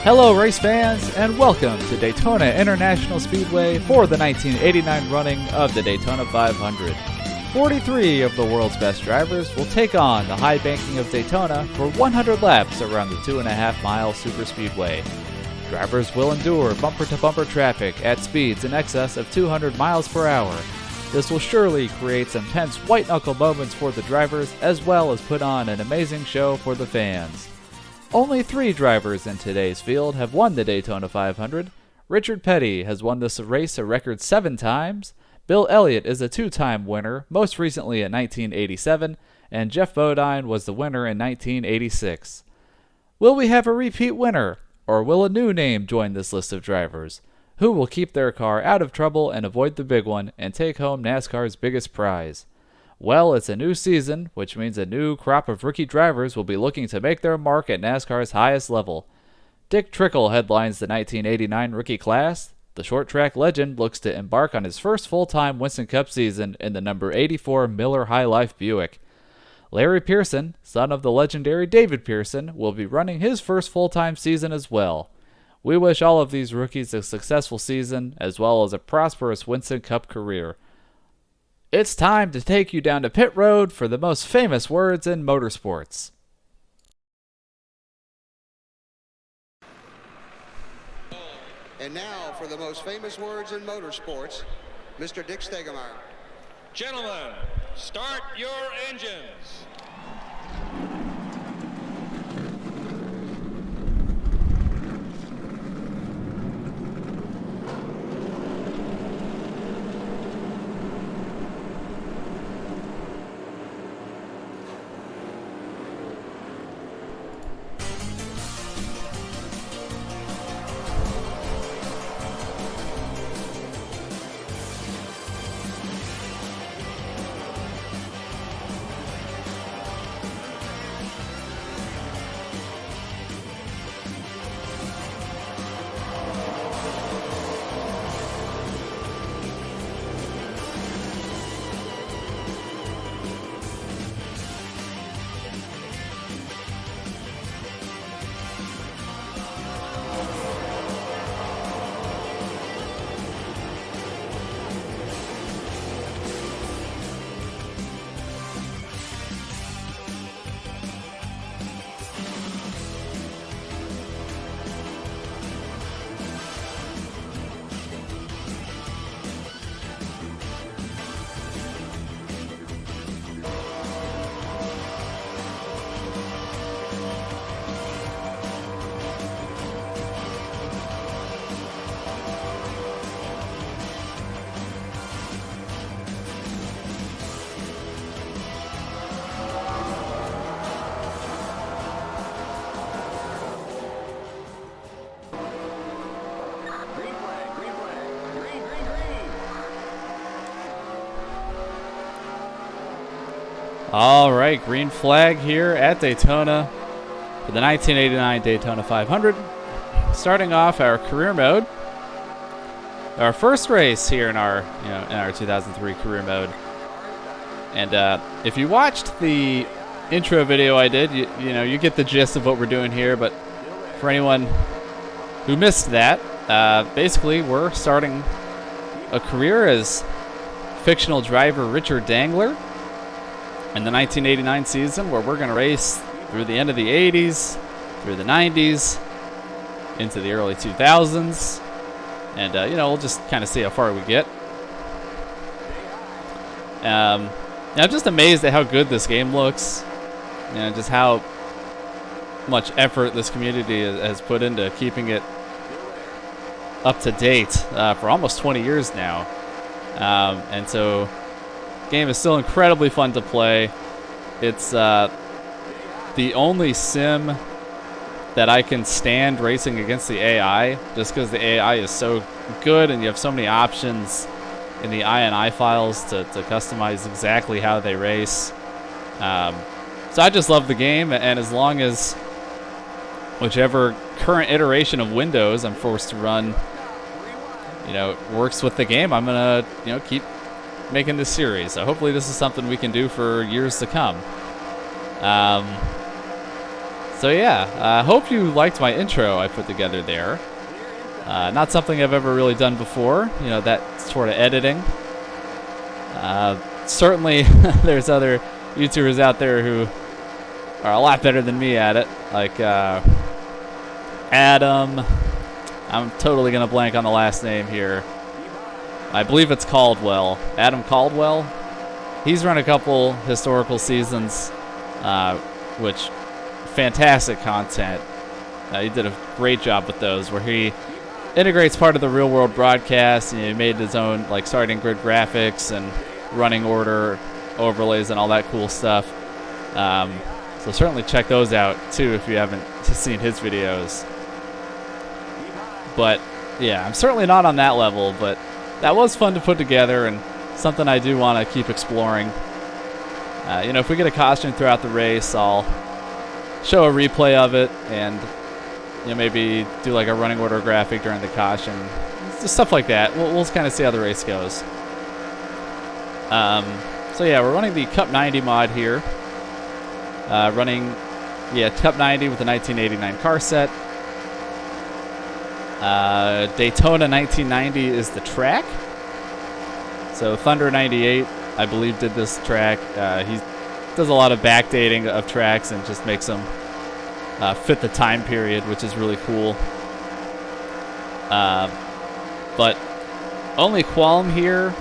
Hello race fans, and welcome to Daytona International Speedway for the 1989 running of the Daytona 500. 43 of the world's best drivers will take on the high banking of Daytona for 100 laps around the 2.5-mile superspeedway. Drivers will endure bumper-to-bumper traffic at speeds in excess of 200 miles per hour. This will surely create some tense white-knuckle moments for the drivers, as well as put on an amazing show for the fans. Only 3 drivers in today's field have won the Daytona 500. Richard Petty has won this race a record 7 times. Bill Elliott is a 2-time winner, most recently in 1987, and Jeff Bodine was the winner in 1986. Will we have a repeat winner, or will a new name join this list of drivers? Who will keep their car out of trouble and avoid the big one and take home NASCAR's biggest prize? Well, it's a new season, which means a new crop of rookie drivers will be looking to make their mark at NASCAR's highest level. Dick Trickle headlines the 1989 rookie class. The short track legend looks to embark on his first full-time Winston Cup season in the number 84 Miller High Life Buick. Larry Pearson, son of the legendary David Pearson, will be running his first full-time season as well. We wish all of these rookies a successful season, as well as a prosperous Winston Cup career. It's time to take you down to pit road for the most famous words in motorsports. And now for the most famous words in motorsports, Mr. Dick Stegemeyer. Gentlemen, start your engines. All right, green flag here at Daytona for the 1989 Daytona 500. Starting off our career mode, our first race here in our 2003 career mode. And if you watched the intro video I did, you get the gist of what we're doing here. But for anyone who missed that, basically we're starting a career as fictional driver Richard Dangler in the 1989 season, where we're going to race through the end of the 80s, through the 90s, into the early 2000s, and we'll just kind of see how far we get. I'm just amazed at how good this game looks, and just how much effort this community has put into keeping it up to date for almost 20 years now. And so game is still incredibly fun to play. It's the only sim that I can stand racing against the AI, just because the AI is so good and you have so many options in the INI files to customize exactly how they race. So I just love the game, and as long as whichever current iteration of Windows I'm forced to run works with the game, I'm gonna keep making this series. So hopefully this is something we can do for years to come. So yeah, I hope you liked my intro I put together there. Not something I've ever really done before, you know, that sort of editing. Certainly there's other YouTubers out there who are a lot better than me at it, like Adam. I'm totally going to blank on the last name here. I believe it's Caldwell. Adam Caldwell. He's run a couple historical seasons, which fantastic content. He did a great job with those, where he integrates part of the real world broadcast, and he made his own like starting grid graphics and running order overlays and all that cool stuff. So certainly check those out too if you haven't seen his videos. But yeah, I'm certainly not on that level, but that was fun to put together and something I do want to keep exploring. You know, if we get a caution throughout the race, I'll show a replay of it and, you know, maybe do like a running order graphic during the caution. Just stuff like that. We'll kind of see how the race goes. So yeah, we're running the Cup 90 mod here. Running, Cup 90 with the 1989 car set. Daytona 1990 is the track. So Thunder 98, I believe, did this track. He does a lot of backdating of tracks and just makes them fit the time period, which is really cool. But only qualm here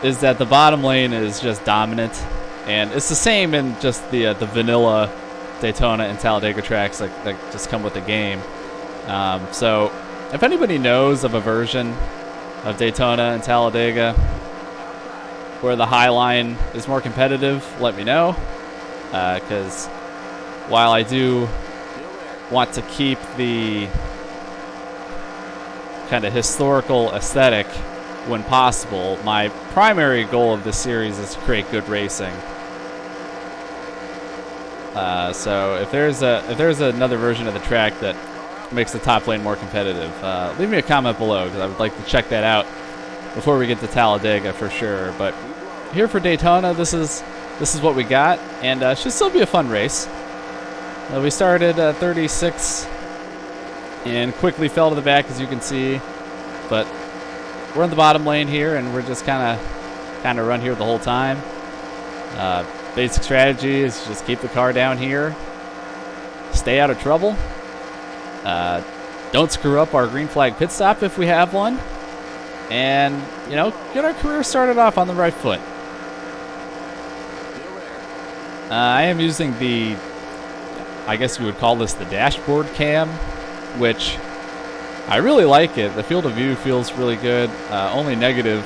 is that the bottom lane is just dominant, and it's the same in just the vanilla Daytona and Talladega tracks that just come with the game. So if anybody knows of a version of Daytona and Talladega where the high line is more competitive, let me know, because while I do want to keep the kind of historical aesthetic when possible, my primary goal of this series is to create good racing. So if there's another version of the track that makes the top lane more competitive, leave me a comment below, because I would like to check that out before we get to Talladega for sure. But here for Daytona, this is what we got, and should still be a fun race. We started 36 and quickly fell to the back, as you can see, but we're in the bottom lane here, and we're just kind of run here the whole time. Basic strategy is just keep the car down here, stay out of trouble. Don't screw up our green flag pit stop if we have one, and, you know, get our career started off on the right foot. I am using the, I guess you would call this the dashboard cam, which I really like it. The field of view feels really good. Only negative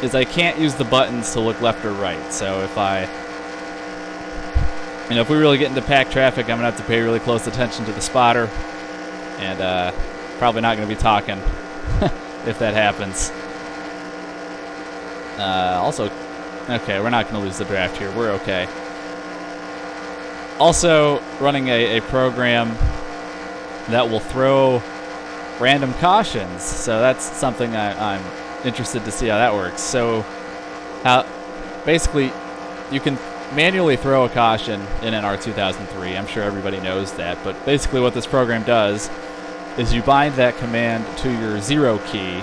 is I can't use the buttons to look left or right. So if if we really get into packed traffic, I'm gonna have to pay really close attention to the spotter, and probably not gonna be talking if that happens. Also, okay, we're not gonna lose the draft here. We're okay. Also, running a program that will throw random cautions, so that's something I'm interested to see how that works. So, basically, you can manually throw a caution in NR2003. I'm sure everybody knows that, but basically what this program does is you bind that command to your 0 key,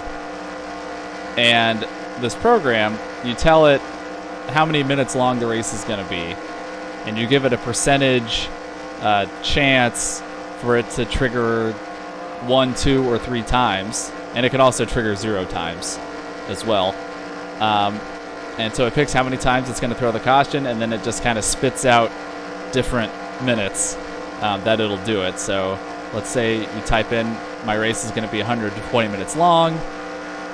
and this program, you tell it how many minutes long the race is going to be, and you give it a percentage chance for it to trigger 1, 2, or 3 times, and it can also trigger 0 times as well. And so it picks how many times it's going to throw the caution, and then it just kind of spits out different minutes that it'll do it. So let's say you type in, my race is going to be 120 minutes long.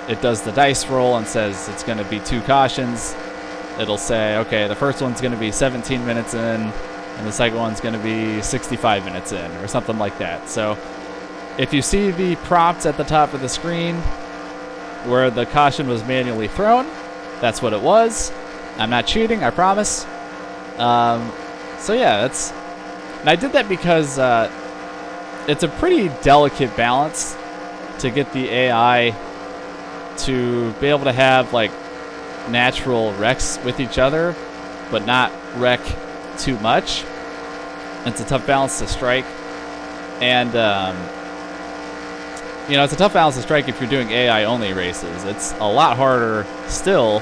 It does the dice roll and says it's going to be 2 cautions. It'll say, okay, the first one's going to be 17 minutes in, and the second one's going to be 65 minutes in, or something like that. So if you see the prompts at the top of the screen where the caution was manually thrown, that's what it was. I'm not cheating, I promise. So yeah, and I did that because it's a pretty delicate balance to get the AI to be able to have like natural wrecks with each other, but not wreck too much. It's a tough balance to strike. And, you know, it's a tough balance to strike if you're doing AI-only races. It's a lot harder still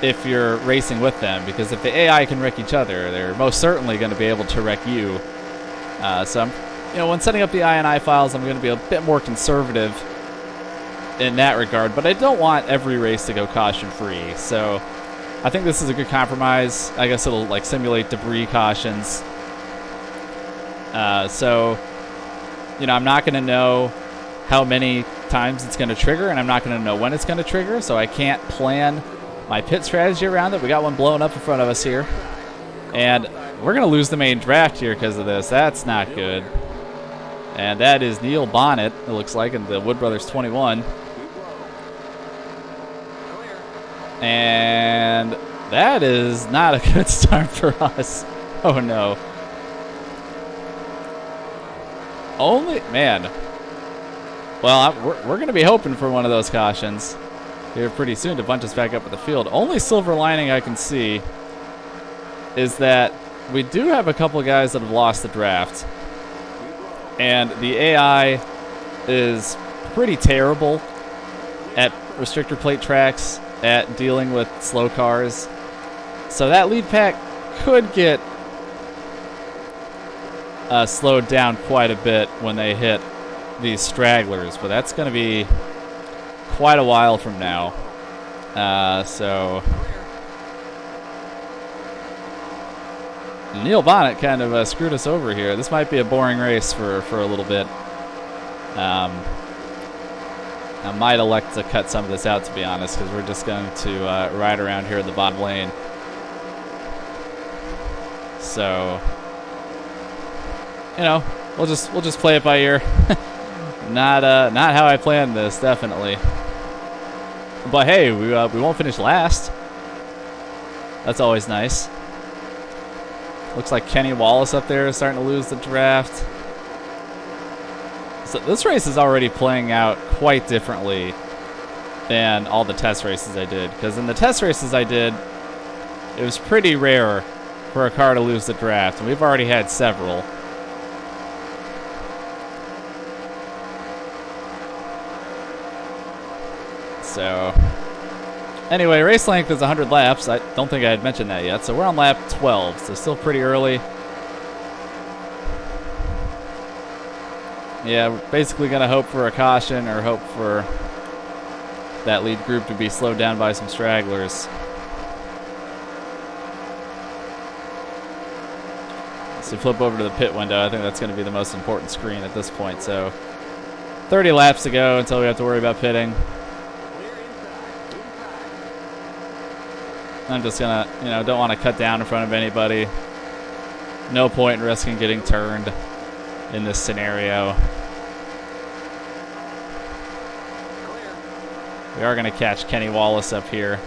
if you're racing with them, because if the AI can wreck each other, they're most certainly going to be able to wreck you. So, you know, when setting up the INI files, I'm going to be a bit more conservative in that regard, but I don't want every race to go caution-free. So I think this is a good compromise. I guess it'll like simulate debris cautions. So, you know, I'm not going to know how many times it's going to trigger, and I'm not going to know when it's going to trigger, so I can't plan my pit strategy around it. We got one blowing up in front of us here, and we're going to lose the main draft here because of this. That's not good. And that is Neil Bonnet, it looks like, in the Wood Brothers 21. And that is not a good start for us. Oh, no. Only, man. Well, we're going to be hoping for one of those cautions here pretty soon to bunch us back up at the field. Only silver lining I can see is that we do have a couple guys that have lost the draft. And the AI is pretty terrible at restrictor plate tracks, at dealing with slow cars. So that lead pack could get slowed down quite a bit when they hit these stragglers, but that's going to be quite a while from now. So Neil Bonnet kind of screwed us over here. This might be a boring race for a little bit. I might elect to cut some of this out, to be honest, because we're just going to ride around here in the bottom lane. So, you know, we'll just play it by ear. Not how I planned this, definitely. But hey, we won't finish last. That's always nice. Looks like Kenny Wallace up there is starting to lose the draft. So this race is already playing out quite differently than all the test races I did. Because in the test races I did, it was pretty rare for a car to lose the draft. And we've already had several. So, anyway, race length is 100 laps. I don't think I had mentioned that yet. So we're on lap 12, so still pretty early. Yeah, we're basically going to hope for a caution or hope for that lead group to be slowed down by some stragglers. So flip over to the pit window. I think that's going to be the most important screen at this point. So 30 laps to go until we have to worry about pitting. I'm just going to, you know, don't want to cut down in front of anybody. No point in risking getting turned in this scenario. We are going to catch Kenny Wallace up here.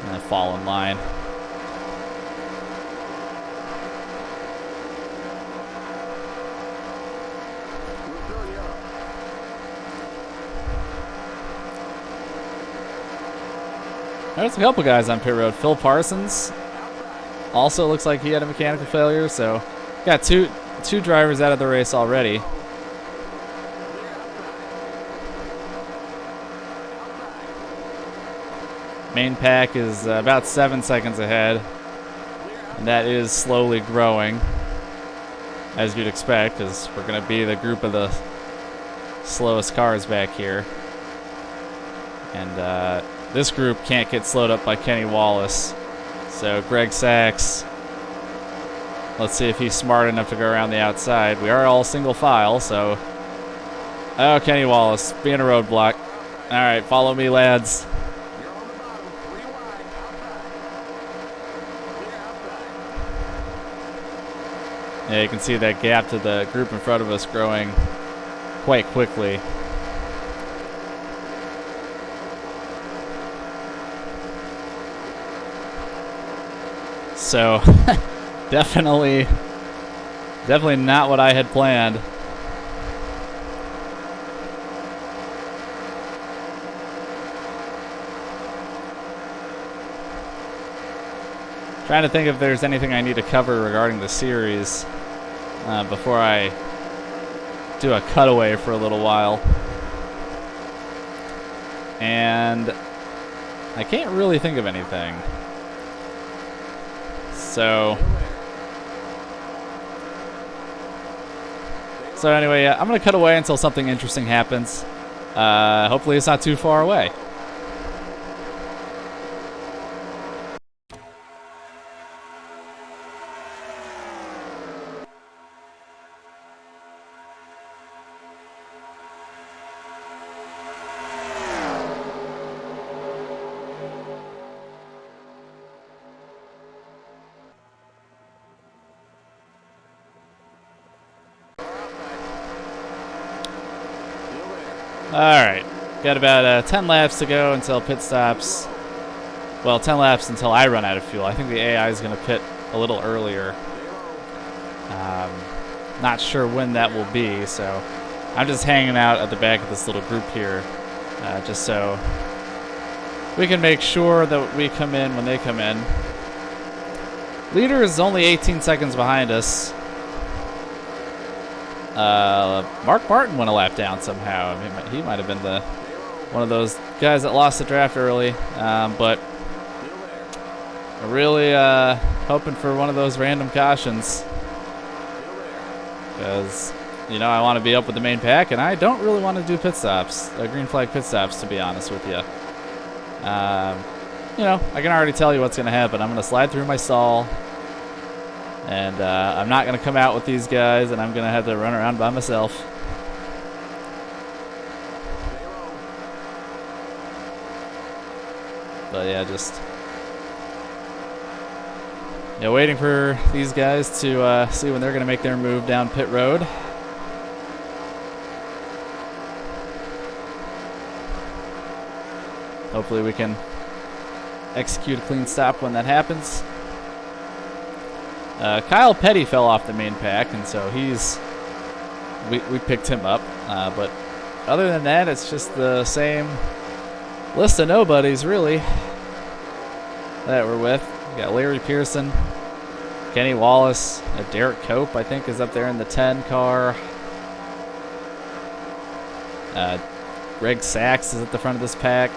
And fall in line. There's a couple guys on pit road. Phil Parsons also looks like he had a mechanical failure, so got two drivers out of the race already. Main pack is about 7 seconds ahead, and that is slowly growing, as you'd expect, because we're going to be the group of the slowest cars back here. And this group can't get slowed up by Kenny Wallace. So Greg Sachs, let's see if he's smart enough to go around the outside. We are all single file, so... Oh, Kenny Wallace, being a roadblock. All right, follow me, lads. Yeah, you can see that gap to the group in front of us growing quite quickly. So, definitely not what I had planned. Trying to think if there's anything I need to cover regarding the series before I do a cutaway for a little while. And I can't really think of anything. So anyway, I'm going to cut away until something interesting happens. Hopefully it's not too far away. Alright, got about 10 laps to go until pit stops. Well, 10 laps until I run out of fuel. I think the AI is going to pit a little earlier. Not sure when that will be, so I'm just hanging out at the back of this little group here, just so we can make sure that we come in when they come in. Leader is only 18 seconds behind us. Mark Martin went a lap down somehow. I mean, he might have been one of those guys that lost the draft early, but we're really hoping for one of those random cautions, because I want to be up with the main pack, and I don't really want to do pit stops, green flag pit stops, to be honest with you. I can already tell you what's going to happen. I'm going to slide through my stall. And I'm not going to come out with these guys, and I'm going to have to run around by myself. But yeah, just waiting for these guys to see when they're going to make their move down pit road. Hopefully we can execute a clean stop when that happens. Kyle Petty fell off the main pack, and so we picked him up. But other than that, it's just the same list of nobodies, really, that we're with. We got Larry Pearson, Kenny Wallace, Derek Cope, I think, is up there in the 10 car. Greg Sachs is at the front of this pack.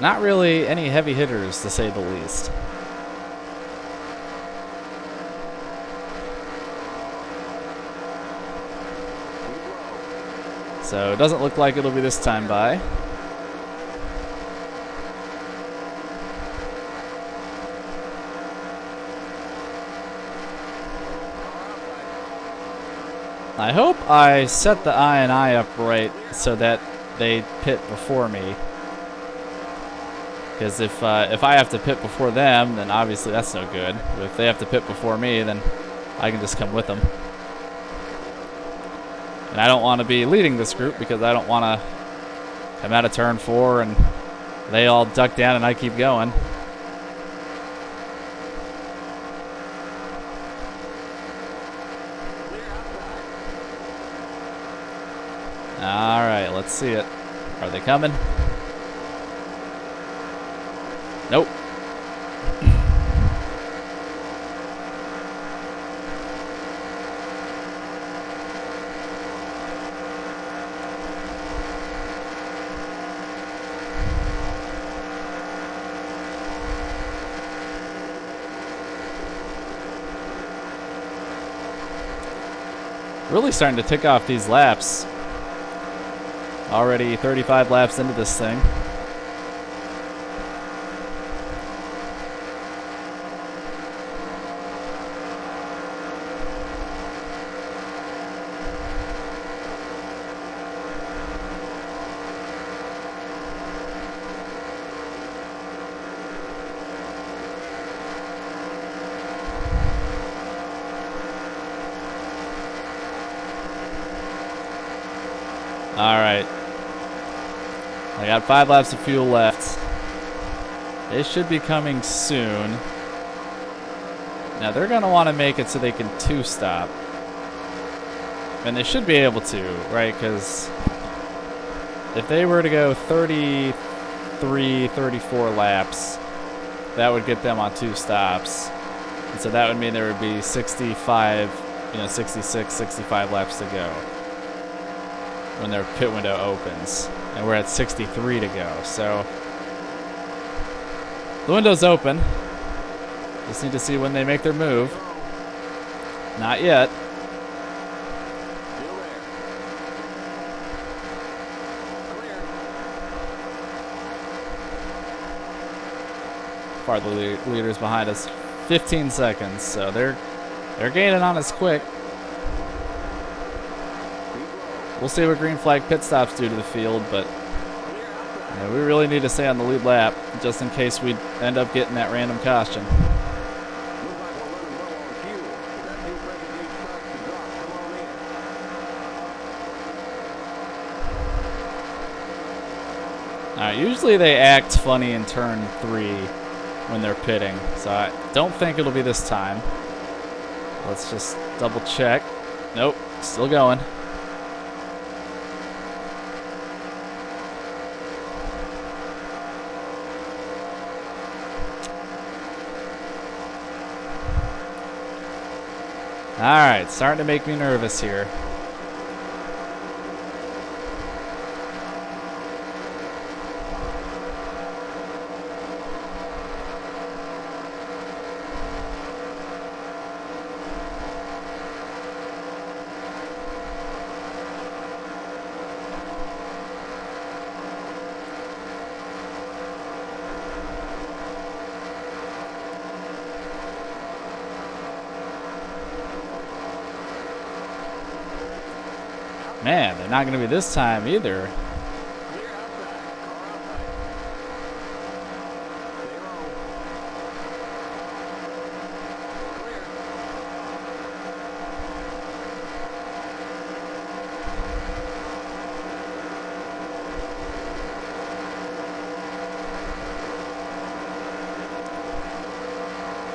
Not really any heavy hitters, to say the least. So it doesn't look like it'll be this time by. I hope I set the INI up right so that they pit before me. Because if I have to pit before them, then obviously that's no good. But if they have to pit before me, then I can just come with them. And I don't want to be leading this group, because I don't want to come out of turn 4 and they all duck down and I keep going. Alright, let's see it. Are they coming? Nope. Really starting to tick off these laps. Already 35 laps into this thing. Alright. I got 5 laps of fuel left. They should be coming soon. Now they're going to want to make it so they can 2-stop. And they should be able to, right? Because if they were to go 33 33, 34 laps. That would get them on 2 stops. And so that would mean there would be 65, 66, 65 laps to go when their pit window opens. And we're at 63 to go. So the window's open. Just need to see when they make their move. Not yet. Far the leaders behind us, 15 seconds. So they're gaining on us quick. We'll see what green flag pit stops do to the field, but we really need to stay on the lead lap just in case we end up getting that random caution. Usually they act funny in turn 3 when they're pitting, so I don't think it'll be this time. Let's just double check. Nope, still going. Alright, starting to make me nervous here. Man, they're not going to be this time either.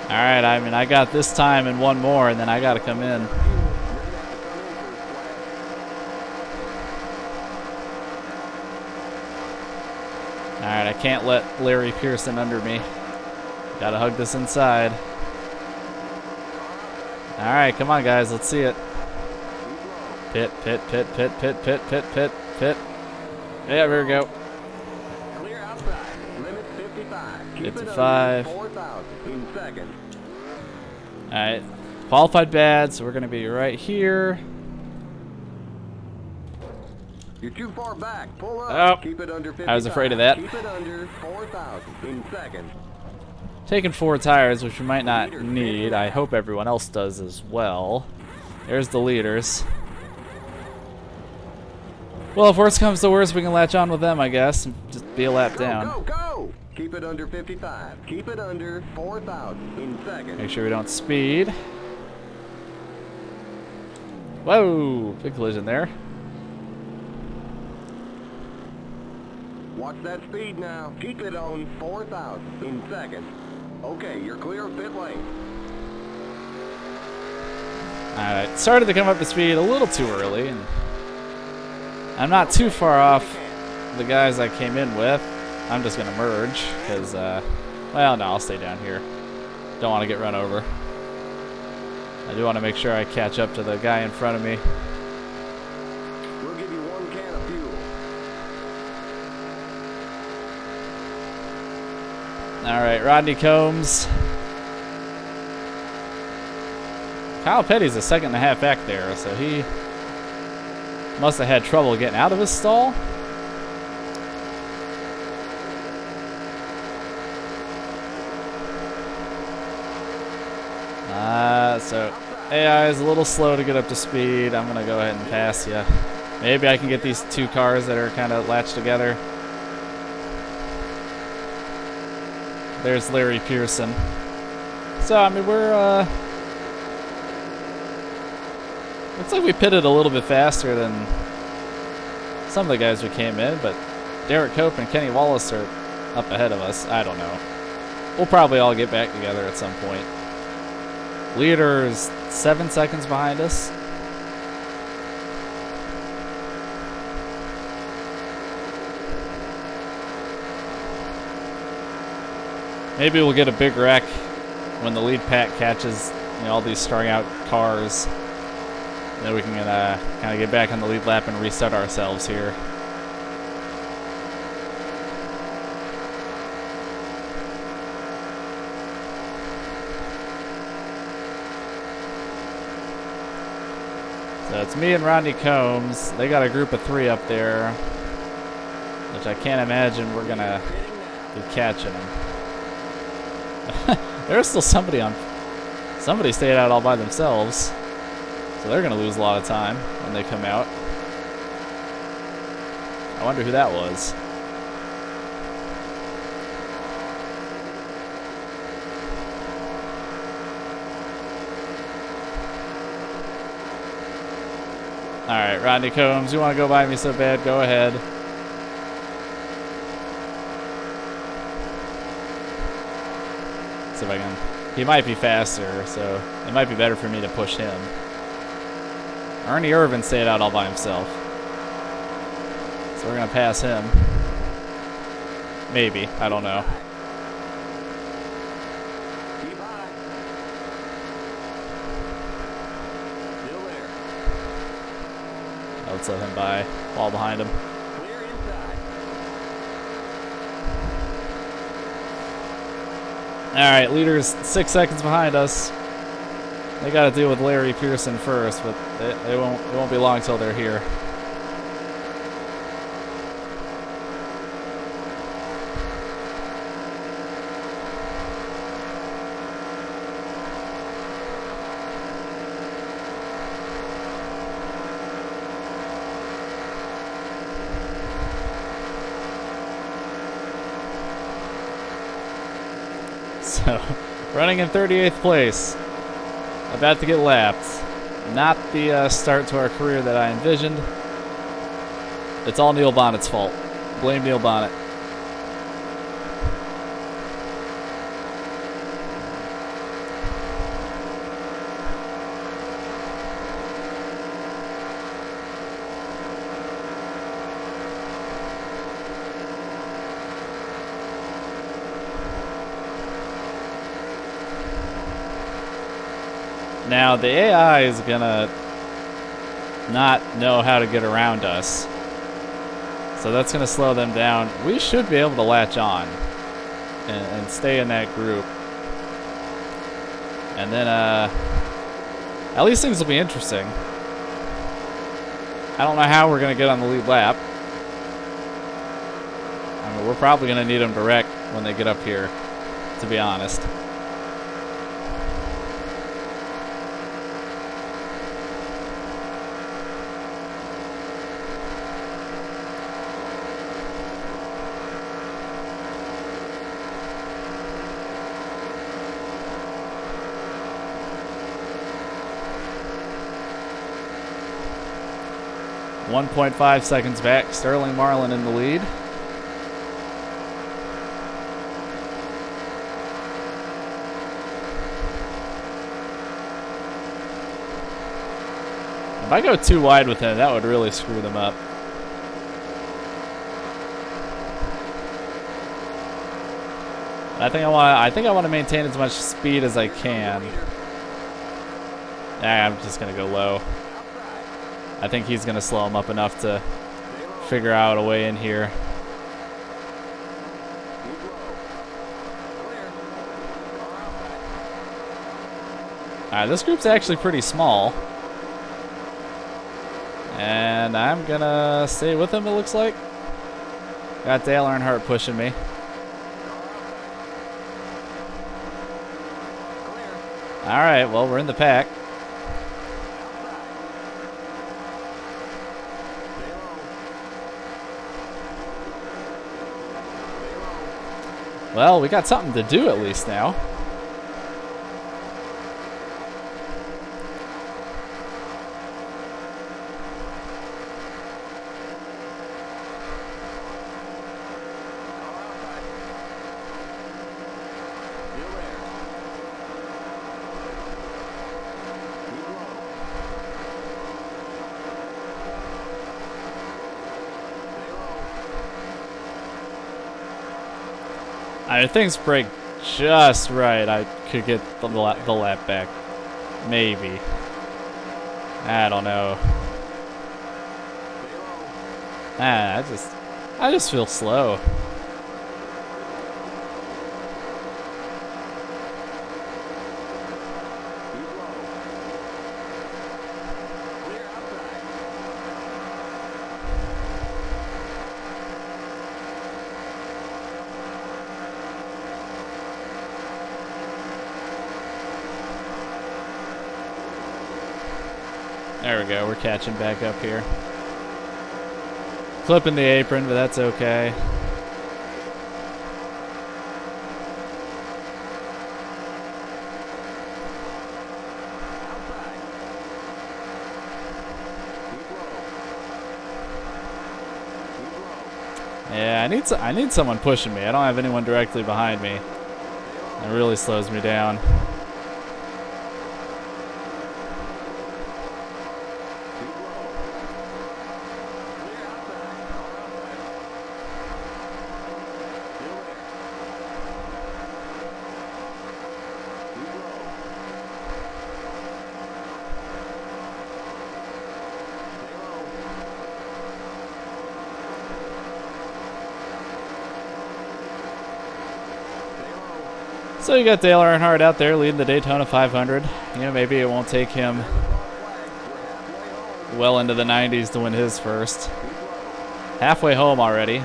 All right, I mean, I got this time and one more, and then I got to come in. Alright, I can't let Larry Pearson under me. Gotta hug this inside. Alright, come on guys, let's see it. Pit, pit, pit, pit, pit, pit, pit, pit, pit. Yeah, here we go. Clear outside. Limit 55. 55. 4,000 in seconds. Alright, qualified bad, so we're gonna be right here. You're too far back. Pull up. Oh, Keep it under 55. I was afraid of that. Keep it under 4,000 in seconds. Taking 4 tires, which we might not need. I hope everyone else does as well. There's the leaders. Well, if worst comes to worst, we can latch on with them, I guess, and just be a lap down. Go, go! Keep it under 55. Keep it under 4,000 in seconds. Make sure we don't speed. Whoa, big collision there. Watch that speed now. Keep it on 4,000 in seconds. Okay, you're clear of pit lane. Alright, started to come up to speed a little too early, and I'm not too far off the guys I came in with. I'm just going to merge, because, well, no, I'll stay down here. Don't want to get run over. I do want to make sure I catch up to the guy in front of me. We'll give you 1 can of fuel. Alright, Rodney Combs. Kyle Petty's a 2.5 seconds back there, so he must have had trouble getting out of his stall. So AI is a little slow to get up to speed. I'm going to go ahead and pass you. Maybe I can get these 2 cars that are kind of latched together. There's Larry Pearson. So, I mean, we're, looks like we pitted a little bit faster than some of the guys who came in, but Derek Cope and Kenny Wallace are up ahead of us. I don't know. We'll probably all get back together at some point. Leader is 7 seconds behind us. Maybe we'll get a big wreck when the lead pack catches, you know, all these starting out cars. And then we can kind of get back on the lead lap and reset ourselves here. So it's me and Rodney Combs. They got a group of 3 up there, which I can't imagine we're gonna be catching them. There's still somebody on. Somebody stayed out all by themselves, so they're gonna lose a lot of time when they come out. I wonder who that was. Alright, Rodney Combs, you want to go by me so bad? Go ahead. See if I can. He might be faster, so it might be better for me to push him. Ernie Irvin stayed out all by himself, so we're going to pass him. Maybe. I don't know. Let's let him by. Ball behind him. Alright, leaders 6 seconds behind us. They got to deal with Larry Pearson first, but it won't be long till they're here. So, running in 38th place, about to get lapped. Not the start to our career that I envisioned. It's all Neil Bonnet's fault. Blame Neil Bonnet. Now, the AI is gonna not know how to get around us, so that's gonna slow them down. We should be able to latch on and stay in that group, and then at least things will be interesting. I don't know how we're gonna get on the lead lap. I mean, we're probably gonna need them to wreck when they get up here, to be honest. .5 seconds back, Sterling Marlin in the lead. If I go too wide with him, that would really screw them up. I think I want to maintain as much speed as I can. I'm just gonna go low. I think he's going to slow him up enough to figure out a way in here. Alright, this group's actually pretty small. And I'm going to stay with him, it looks like. Got Dale Earnhardt pushing me. Alright, well, we're in the pack. Well, we got something to do at least now. I mean, things break just right. I could get the lap back. Maybe. I don't know. I just feel slow. There we go, we're catching back up here. Clipping the apron, but that's okay. Yeah, I need someone pushing me. I don't have anyone directly behind me. It really slows me down. So you got Dale Earnhardt out there leading the Daytona 500. You know, maybe it won't take him well into the 90s to win his first. Halfway home already.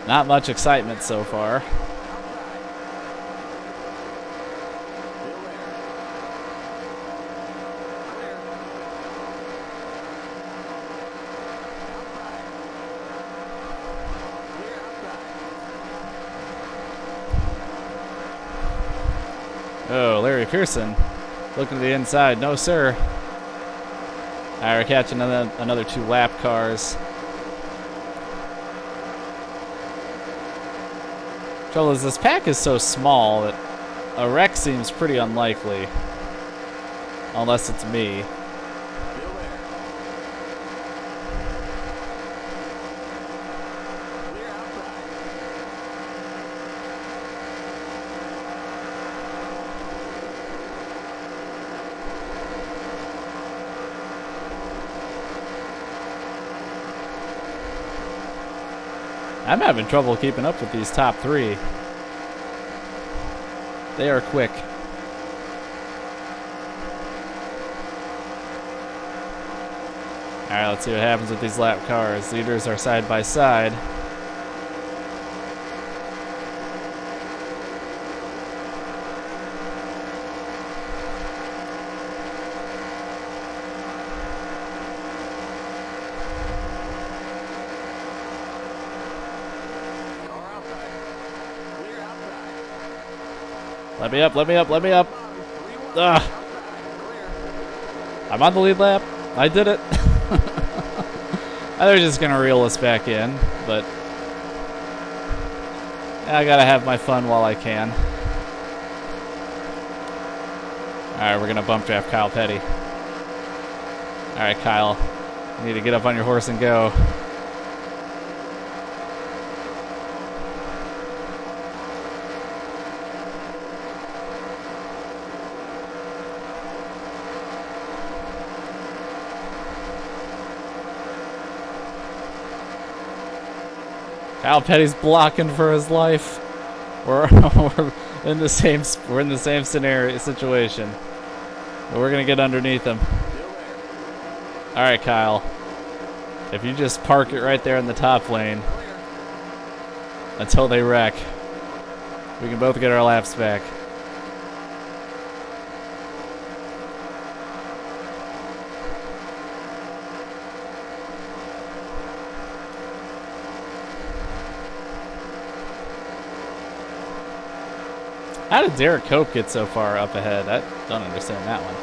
Not much excitement so far. Oh, Larry Pearson looking to the inside. No, sir. All right, we're catching another 2 lap cars. Trouble is, this pack is so small that a wreck seems pretty unlikely. Unless it's me. I'm having trouble keeping up with these top 3. They are quick. Alright, let's see what happens with these lap cars. Leaders are side by side. Let me up, let me up, let me up. Ugh. I'm on the lead lap. I did it. They're just going to reel us back in, but I got to have my fun while I can. All right, we're going to bump draft Kyle Petty. All right, Kyle, you need to get up on your horse and go. Kyle Petty's blocking for his life. We're in the same situation. But we're gonna get underneath him. All right, Kyle. If you just park it right there in the top lane until they wreck, we can both get our laps back. How did Derek Cope get so far up ahead? I don't understand that one.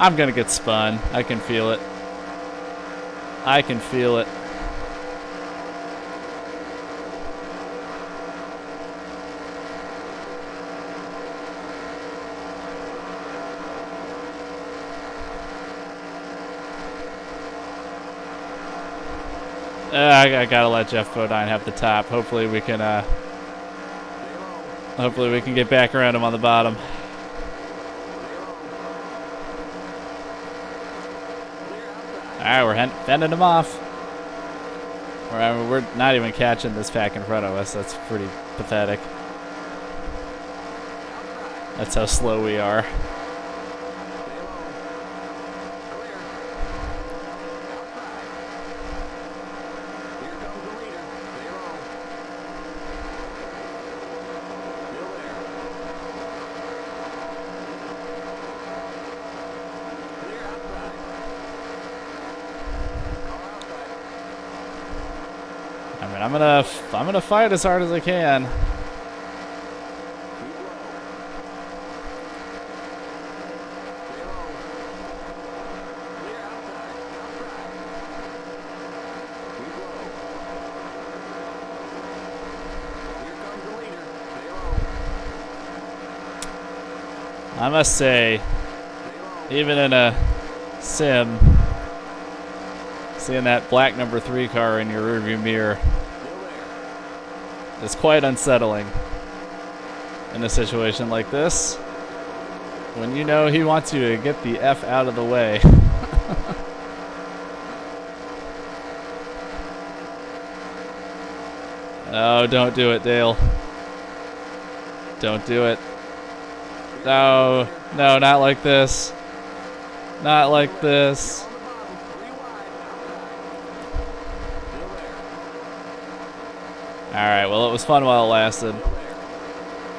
I'm gonna get spun. I can feel it. I can feel it. I gotta let Jeff Bodine have the top. Hopefully we can get back around him on the bottom. Alright, we're fending him off. We're not even catching this pack in front of us. That's pretty pathetic. That's how slow we are. I mean, I'm gonna fight as hard as I can. I must say, even in a sim, seeing that black number 3 car in your rearview mirror is quite unsettling in a situation like this, when you know he wants you to get the F out of the way. Oh, don't do it, Dale. Don't do it. No, no, not like this. Not like this. Alright, well, it was fun while it lasted.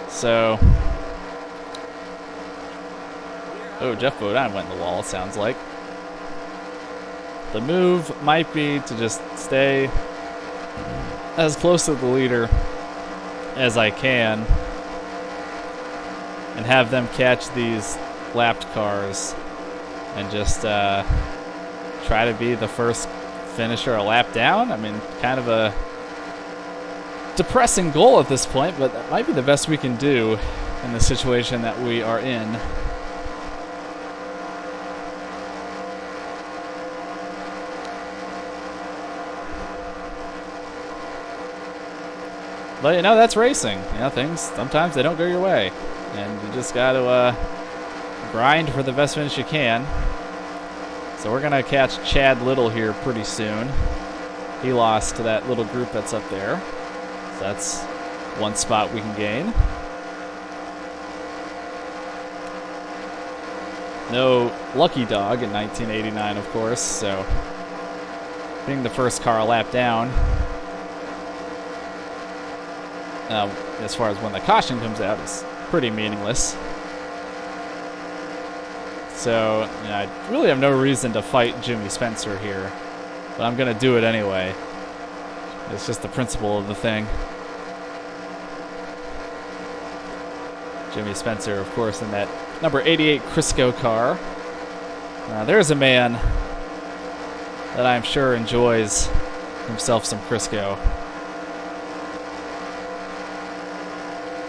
So. Oh, Jeff Bodine went in the wall, it sounds like. The move might be to just stay as close to the leader as I can and have them catch these lapped cars and just try to be the first finisher a lap down. I mean, kind of a depressing goal at this point, but that might be the best we can do in the situation that we are in. But, you know, that's racing. You know, things, sometimes they don't go your way. And you just got to grind for the best finish you can. So we're going to catch Chad Little here pretty soon. He lost to that little group that's up there. So that's one spot we can gain. No Lucky Dog in 1989, of course. So being the first car a lap down. As far as when the caution comes out, is pretty meaningless. So, you know, I really have no reason to fight Jimmy Spencer here, but I'm going to do it anyway. It's just the principle of the thing. Jimmy Spencer, of course, in that number 88 Crisco car. There's a man that I'm sure enjoys himself some Crisco.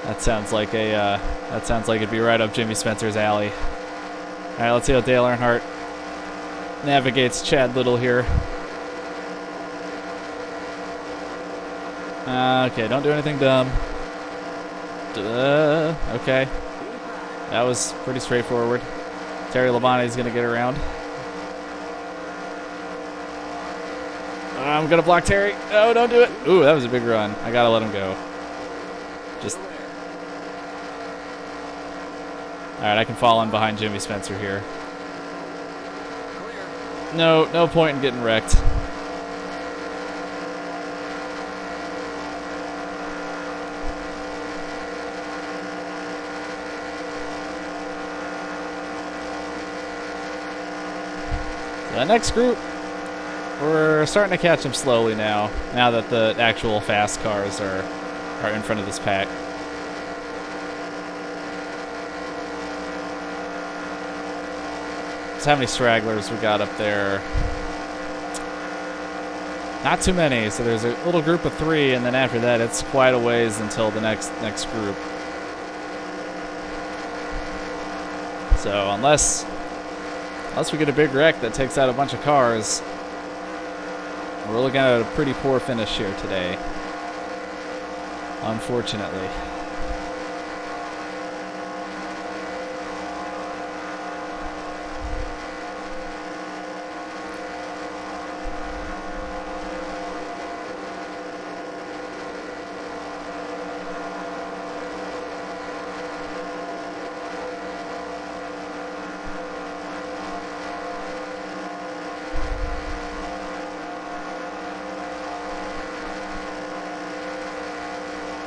That sounds like it'd be right up Jimmy Spencer's alley. All right, let's see how Dale Earnhardt navigates Chad Little here. Okay, don't do anything dumb. Okay, that was pretty straightforward. Terry Labonte's gonna get around. I'm gonna block Terry. Oh, don't do it. Ooh, that was a big run. I gotta let him go. Just. Alright, I can fall in behind Jimmy Spencer here. No point in getting wrecked. The next group, we're starting to catch them slowly now that the actual fast cars are in front of this pack. How many stragglers we got up there? Not too many. So there's a little group of 3, and then after that, it's quite a ways until the next group. So unless we get a big wreck that takes out a bunch of cars, We're looking at a pretty poor finish here today, unfortunately.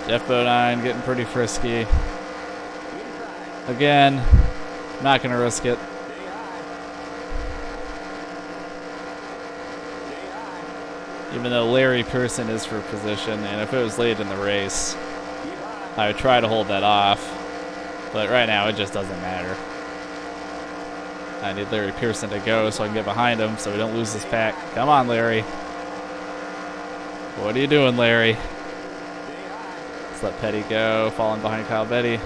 Jeff Bodine getting pretty frisky. Again, not going to risk it. Even though Larry Pearson is for position, and if it was late in the race, I would try to hold that off. But right now, it just doesn't matter. I need Larry Pearson to go so I can get behind him so we don't lose this pack. Come on, Larry. What are you doing, Larry? Let's let Petty go, falling behind Kyle Petty.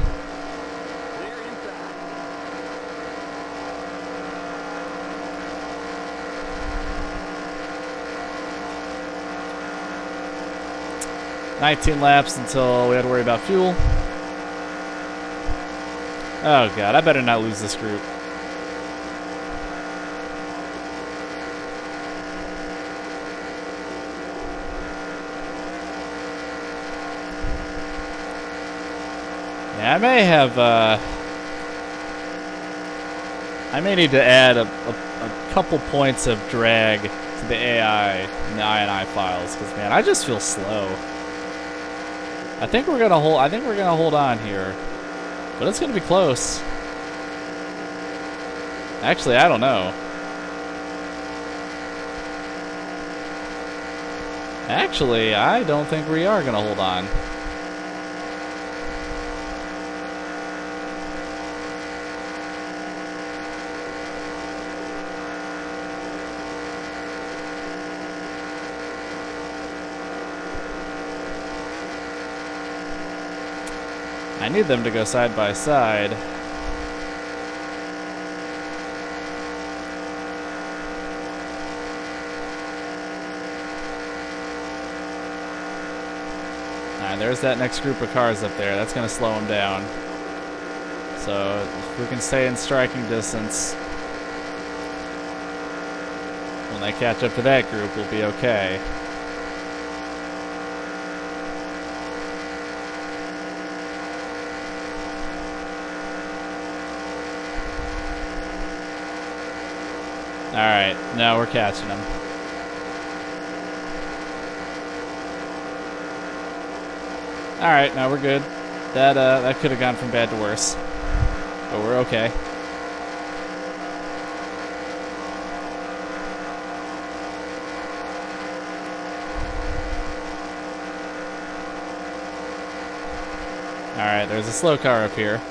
$19 laps until we had to worry about fuel. Oh god, I better not lose this group. Yeah, I may need to add a couple points of drag to the AI in the INI files, because man, I just feel slow. I think we're gonna hold on here, but it's gonna be close. Actually, I don't know. Actually, I don't think we are gonna hold on. I need them to go side by side. Alright, there's that next group of cars up there. That's going to slow them down. So if we can stay in striking distance, when they catch up to that group, we'll be okay. Alright, now we're catching them. Alright, now we're good. That could have gone from bad to worse. But we're okay. Alright, there's a slow car up here.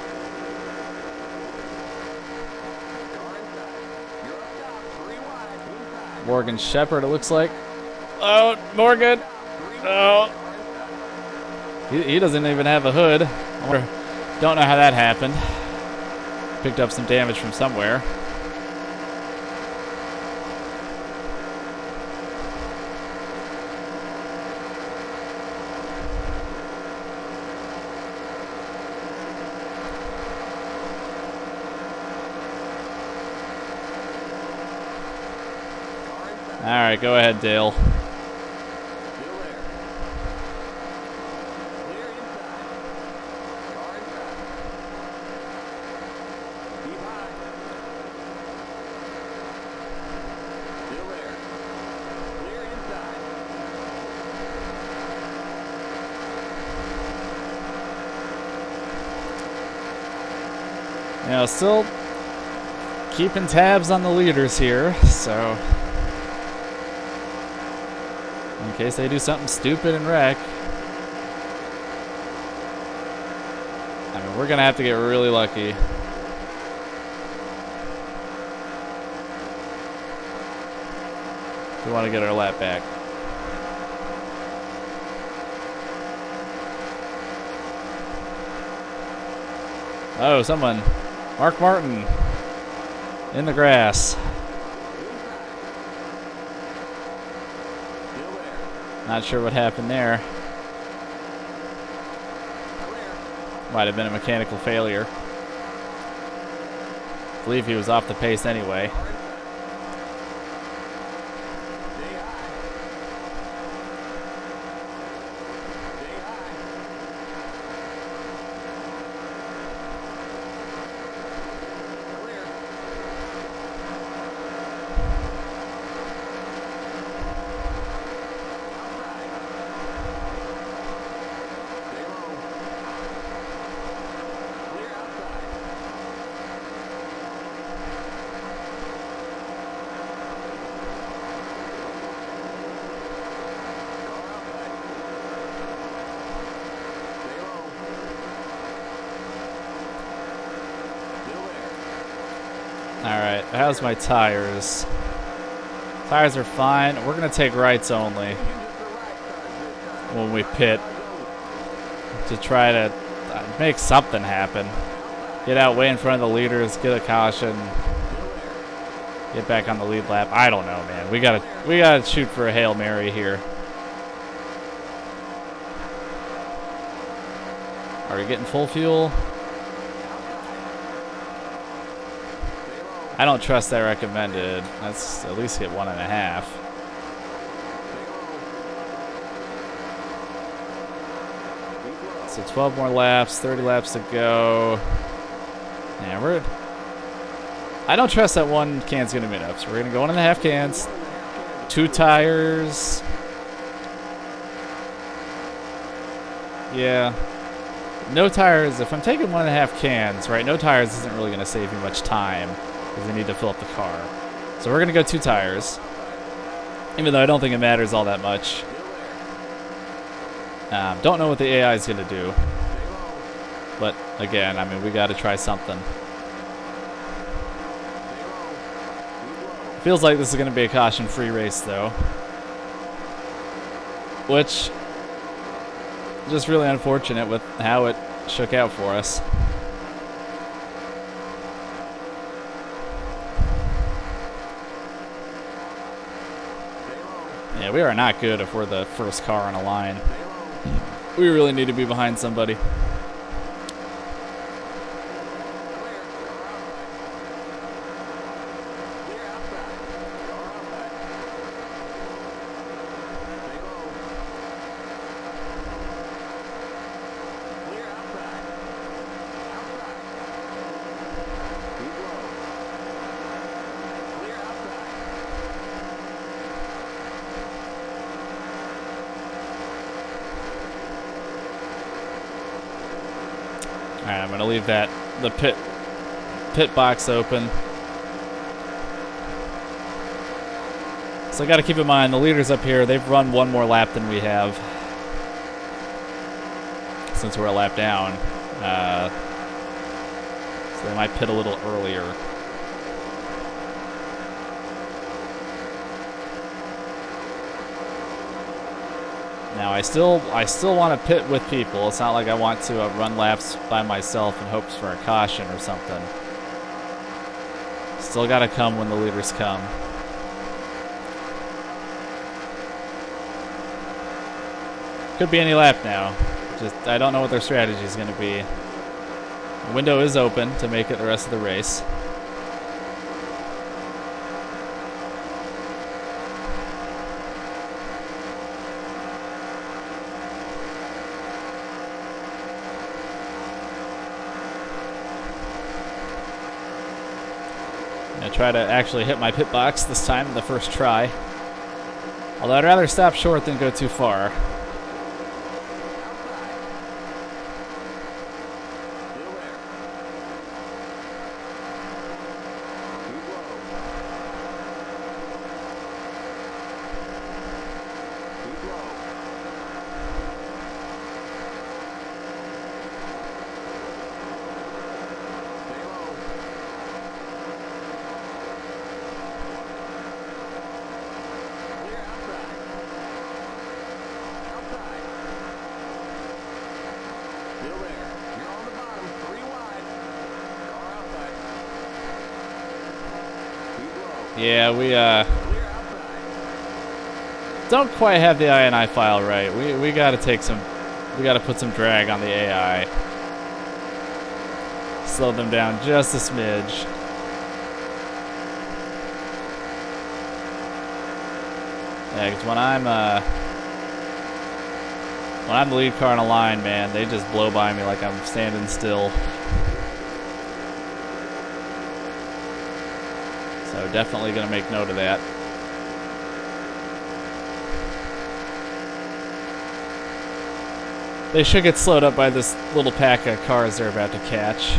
Morgan Shepherd, it looks like. Oh, Morgan! Oh! He doesn't even have a hood. Don't know how that happened. Picked up some damage from somewhere. Alright, go ahead, Dale. You know, still keeping tabs on the leaders here, so in case they do something stupid and wreck. I mean, we're gonna have to get really lucky. We want to get our lap back. Oh, someone. Mark Martin. In the grass. Not sure what happened there. Might have been a mechanical failure. I believe he was off the pace anyway. Alright, how's my tires? Tires are fine. We're going to take rights only when we pit to try to make something happen. Get out way in front of the leaders, get a caution, get back on the lead lap. I don't know, man. We gotta shoot for a Hail Mary here. Are we getting full fuel? I don't trust that recommended. Let's at least get 1.5. So 12 more laps, 30 laps to go. Yeah, I don't trust that one can's gonna be enough. So we're gonna go 1.5 cans, 2 tires. Yeah. No tires. If I'm taking 1.5 cans, right? No tires isn't really gonna save me much time, because I need to fill up the car. So we're going to go 2 tires. Even though I don't think it matters all that much. Don't know what the AI is going to do. But again, I mean, we got to try something. Feels like this is going to be a caution-free race, though. Which, just really unfortunate with how it shook out for us. Yeah, we are not good if we're the first car on a line. We really need to be behind somebody. Alright, I'm gonna leave the pit box open. So I gotta keep in mind the leaders up here, they've run 1 more lap than we have. Since we're a lap down. So they might pit a little earlier. Now I still want to pit with people. It's not like I want to run laps by myself in hopes for a caution or something. Still got to come when the leaders come. Could be any lap now. Just I don't know what their strategy is going to be. The window is open to make it the rest of the race. Try to actually hit my pit box this time in the first try. Although I'd rather stop short than go too far. Yeah, we don't quite have the INI file right. We gotta put some drag on the AI. Slow them down just a smidge. Yeah, because when I'm the lead car in a line, man, they just blow by me like I'm standing still. So definitely gonna make note of that. They should get slowed up by this little pack of cars they're about to catch.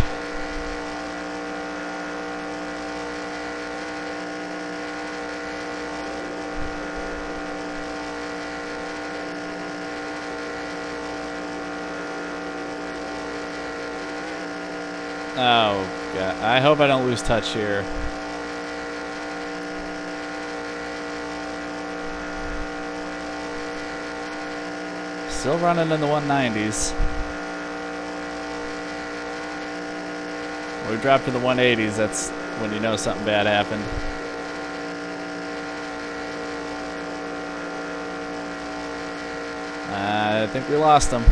Oh, God. I hope I don't lose touch here. Still running in the 190s. When we drop to the 180s, that's when you know something bad happened. I think we lost him.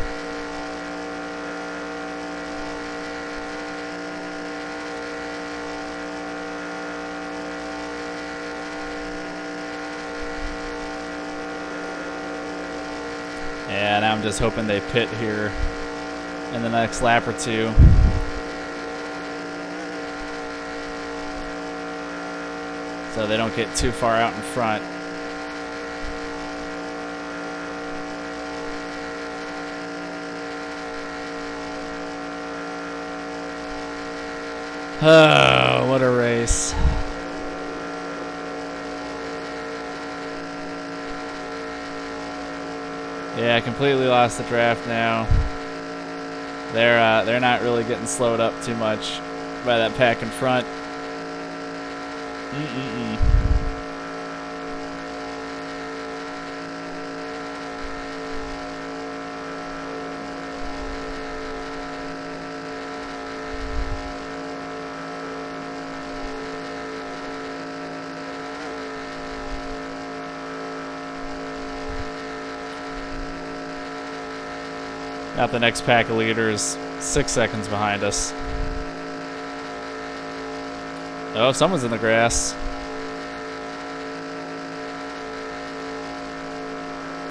And I'm just hoping they pit here in the next lap or two. So they don't get too far out in front. Oh, what a race. Yeah, I completely lost the draft now. They're not really getting slowed up too much by that pack in front. Got the next pack of leaders 6 seconds behind us. Oh, someone's in the grass.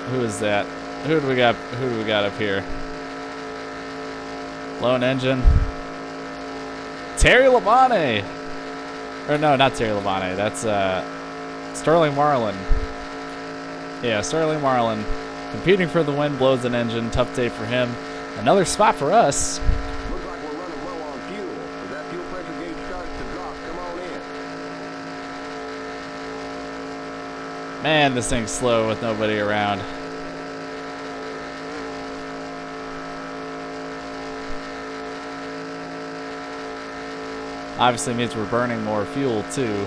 Who is that? Who do we got up here? Lone engine. Terry Labonte. Or no, not Terry Labonte. That's Sterling Marlin. Yeah, Sterling Marlin. Competing for the win, blows an engine. Tough day for him. Another spot for us. Looks like we're running low on fuel. As that fuel pressure gauge starts to drop, come on in. Man, this thing's slow with nobody around. Obviously means we're burning more fuel too.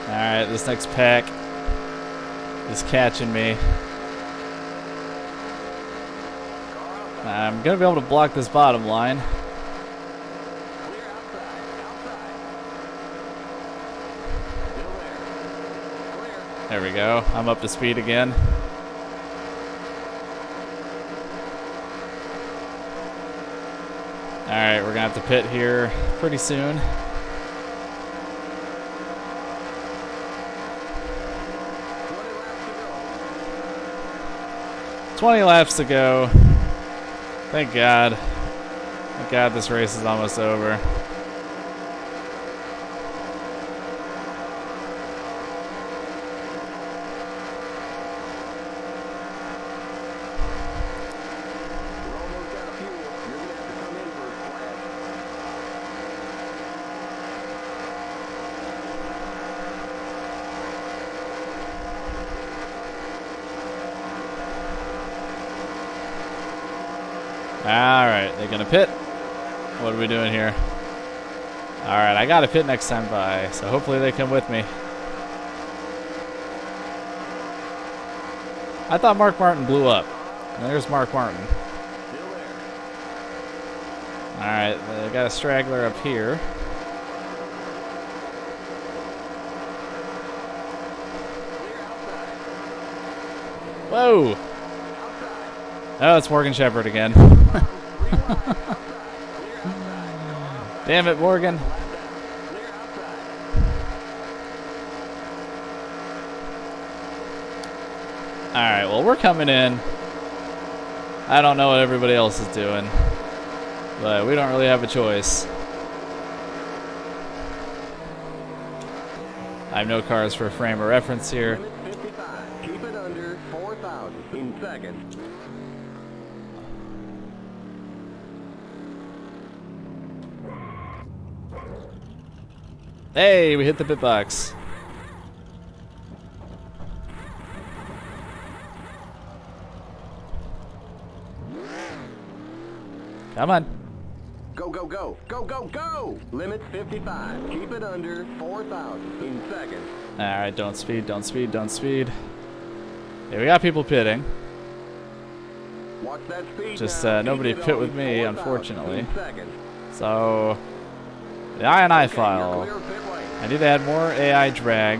Alright, this next pack is catching me. I'm going to be able to block this bottom line. Clear outside. Still there. Clear. There we go. I'm up to speed again. Alright, we're going to have to pit here pretty soon. 20 laps to go. Thank God. Thank God this race is almost over. We're almost out of fuel. You're going to have to come in for a splash. Alright, they're gonna pit. What are we doing here? Alright, I gotta pit next time by, so hopefully they come with me. I thought Mark Martin blew up. There's Mark Martin. Still there. Alright, they got a straggler up here. Clear outside. Whoa! Outside. Oh, it's Morgan Shepherd again. Three wide. Outside. Clear outside. Damn it, Morgan. Flat down. Clear outside. Alright, well, we're coming in. I don't know what everybody else is doing, but we don't really have a choice. I have no cars for a frame of reference here. Limit 55. Keep it under 4,000 in seconds. Hey, we hit the pit box. Come on. Go, go, go. Go, go, go. Limit 55. Keep it under 4,000 in seconds. Alright, don't speed, don't speed, don't speed. Yeah, we got people pitting. Watch that speed Just now. nobody Keep it pit on with me, 4,000 unfortunately. in seconds. So, the I&I Okay, file. you're clear pit lane. I need to add more AI drag.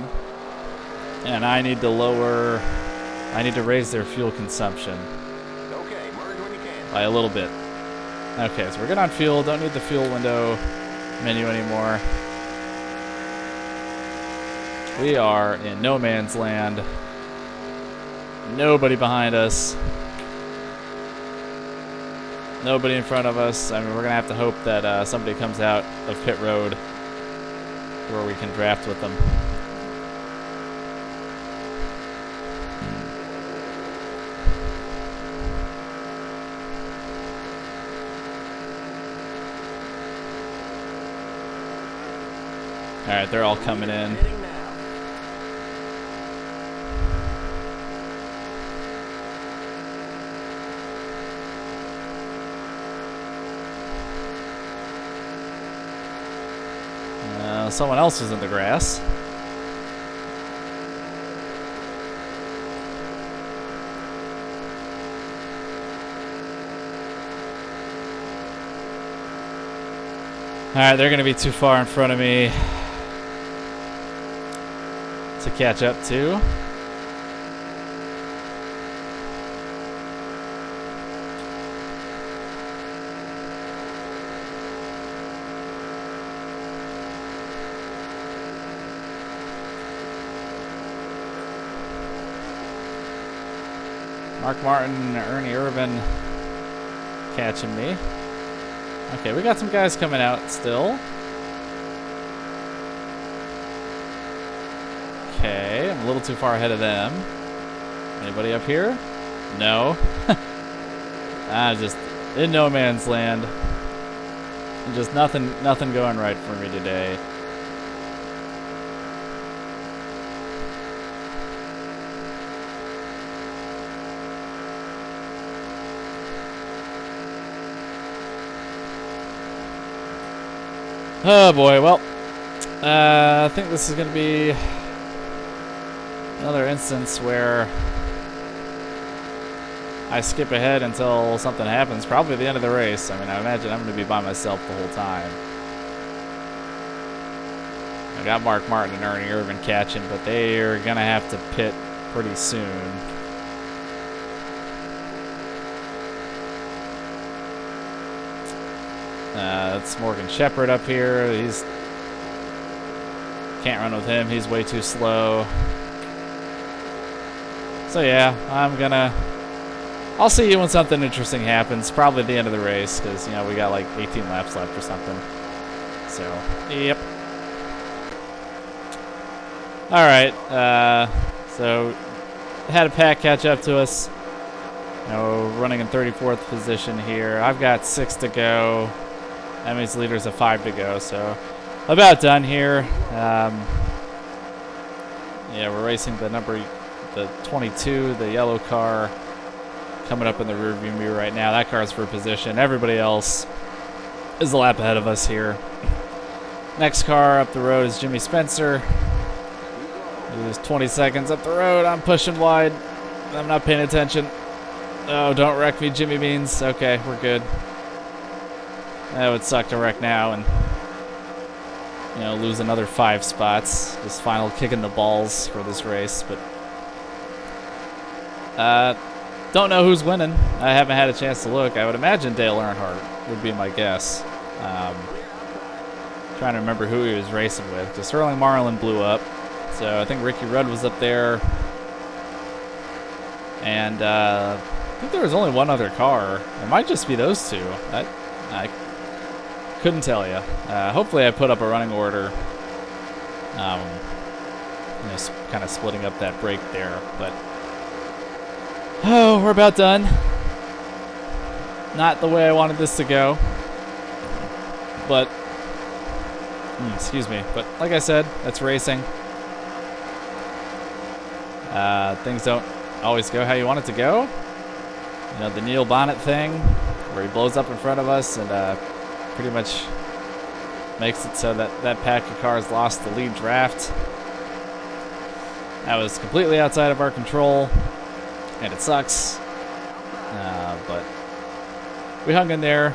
And I need to raise their fuel consumption Okay, merge when you can. by a little bit. Okay, so we're good on fuel. Don't need the fuel window menu anymore. We are in no man's land. Nobody behind us. Nobody in front of us. I mean, we're going to have to hope that somebody comes out of pit road where we can draft with them. Alright, they're all coming in. Hitting now. Someone else was in the grass. Alright, they're going to be too far in front of me to catch up to. Mark Martin and Ernie Irvin catching me. Okay, we got some guys coming out still. Okay, I'm a little too far ahead of them. Anybody up here? No. I'm just in no man's land. And just nothing going right for me today. Oh boy, well, I think this is going to be another instance where I skip ahead until something happens, probably the end of the race. I mean, I imagine I'm going to be by myself the whole time. I got Mark Martin and Ernie Irvin catching, but they are going to have to pit pretty soon. It's Morgan Shepherd up here. He's can't run with him. He's way too slow. So yeah, I'll see you when something interesting happens. Probably at the end of the race, because you know we got like 18 laps left or something. So yep. All right. So had a pack catch up to us. You know, running in 34th position here. I've got 6 to go. That means the leaders have 5 to go, so about done here. Yeah, we're racing the 22, the yellow car, coming up in the rearview mirror right now. That car's for position. Everybody else is a lap ahead of us here. Next car up the road is Jimmy Spencer. He's 20 seconds up the road. I'm pushing wide. I'm not paying attention. Oh, don't wreck me, Jimmy Beans. Okay, we're good. That would suck to wreck now and, you know, lose another 5 spots. Just final kicking the balls for this race, but don't know who's winning. I haven't had a chance to look. I would imagine Dale Earnhardt would be my guess. Trying to remember who he was racing with, because Sterling Marlin blew up. So I think Ricky Rudd was up there. And I think there was only one other car. It might just be those two. I couldn't tell you. Hopefully I put up a running order. You know, kind of splitting up that break there. But oh, we're about done. Not the way I wanted this to go. But excuse me. But like I said, that's racing. Things don't always go how you want it to go. You know, the Neil Bonnet thing, where he blows up in front of us and pretty much makes it so that that pack of cars lost the lead draft. That was completely outside of our control, and it sucks. But we hung in there.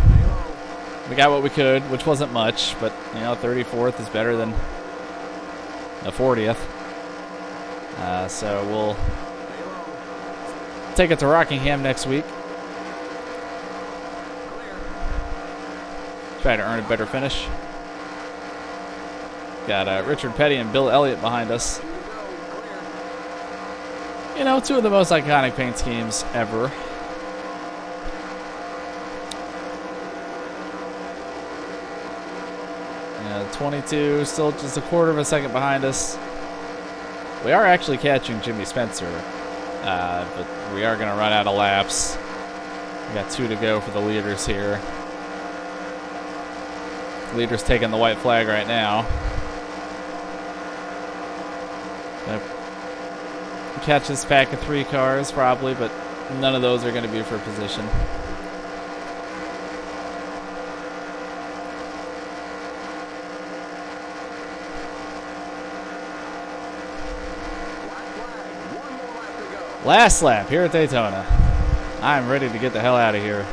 We got what we could, which wasn't much, but you know, 34th is better than a 40th. So we'll take it to Rockingham next week. Try to earn a better finish. Got Richard Petty and Bill Elliott behind us. You know, 2 of the most iconic paint schemes ever. 22, still just a quarter of a second behind us. We are actually catching Jimmy Spencer, but we are going to run out of laps. We got 2 to go for the leaders here. Leader's taking the white flag right now. Gonna catch this pack of 3 cars probably, but none of those are going to be for position. Last lap here at Daytona. I'm ready to get the hell out of here.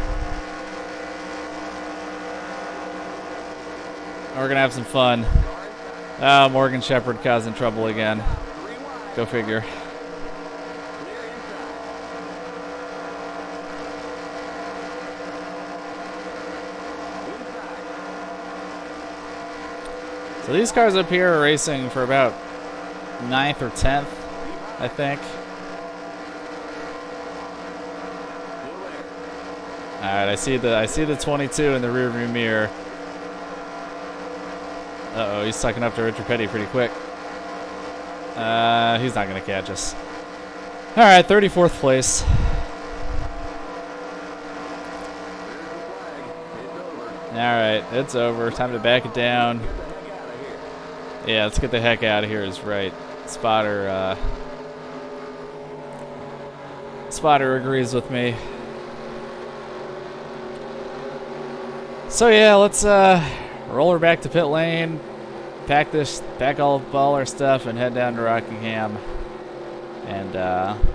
We're going to have some fun. Morgan Shepherd causing trouble again. Go figure. So these cars up here are racing for about 9th or 10th, I think. All right, I see the 22 in the rearview mirror. Uh-oh, he's sucking up to Richard Petty pretty quick. He's not going to catch us. All right, 34th place. All right, it's over. Time to back it down. Yeah, let's get the heck out of here is right. Spotter agrees with me. So yeah, let's roll her back to pit lane, pack all our stuff, and head down to Rockingham. And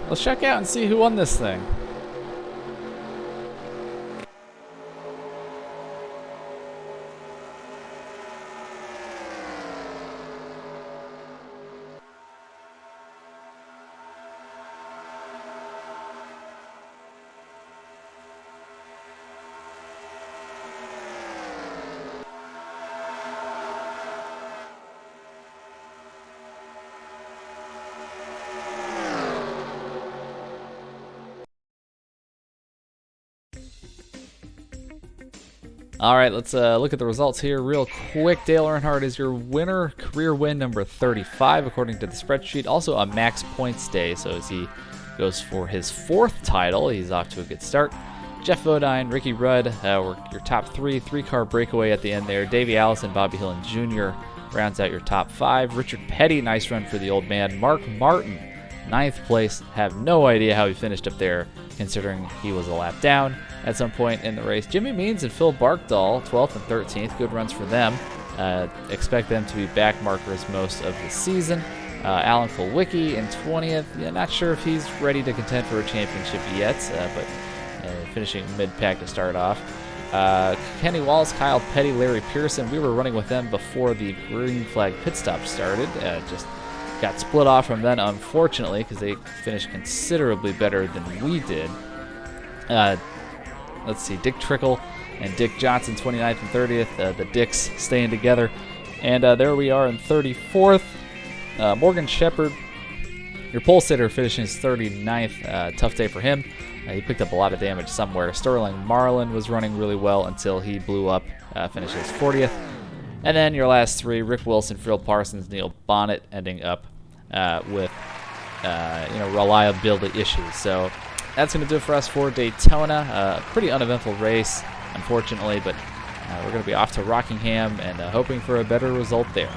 let's check out and see who won this thing. All right, let's look at the results here real quick. Dale Earnhardt is your winner, career win number 35 according to the spreadsheet. Also a max points day, so as he goes for his 4th title, he's off to a good start. Jeff Vodine, Ricky Rudd were your top 3, 3-car breakaway at the end there. Davey Allison, Bobby Hillin Jr. rounds out your top 5. Richard Petty, nice run for the old man. Mark Martin, 9th place. Have no idea how he finished up there, considering he was a lap down at some point in the race. Jimmy Means and Phil Barkdahl, 12th and 13th. Good runs for them. Expect them to be back markers most of the season. Alan Kulwicki in 20th. Yeah, not sure if he's ready to contend for a championship yet, but finishing mid-pack to start off. Kenny Walls, Kyle Petty, Larry Pearson. We were running with them before the green flag pit stop started. Just got split off from them, unfortunately, because they finished considerably better than we did. Let's see, Dick Trickle and Dick Johnson, 29th and 30th. The Dicks staying together. And there we are in 34th. Morgan Shepard, your pole sitter, finishing his 39th. Tough day for him. He picked up a lot of damage somewhere. Sterling Marlin was running really well until he blew up, finishes 40th. And then your last three, Rick Wilson, Phil Parsons, Neil Bonnet, ending up with reliability issues. So that's going to do it for us for Daytona. A pretty uneventful race, unfortunately, but we're going to be off to Rockingham and hoping for a better result there.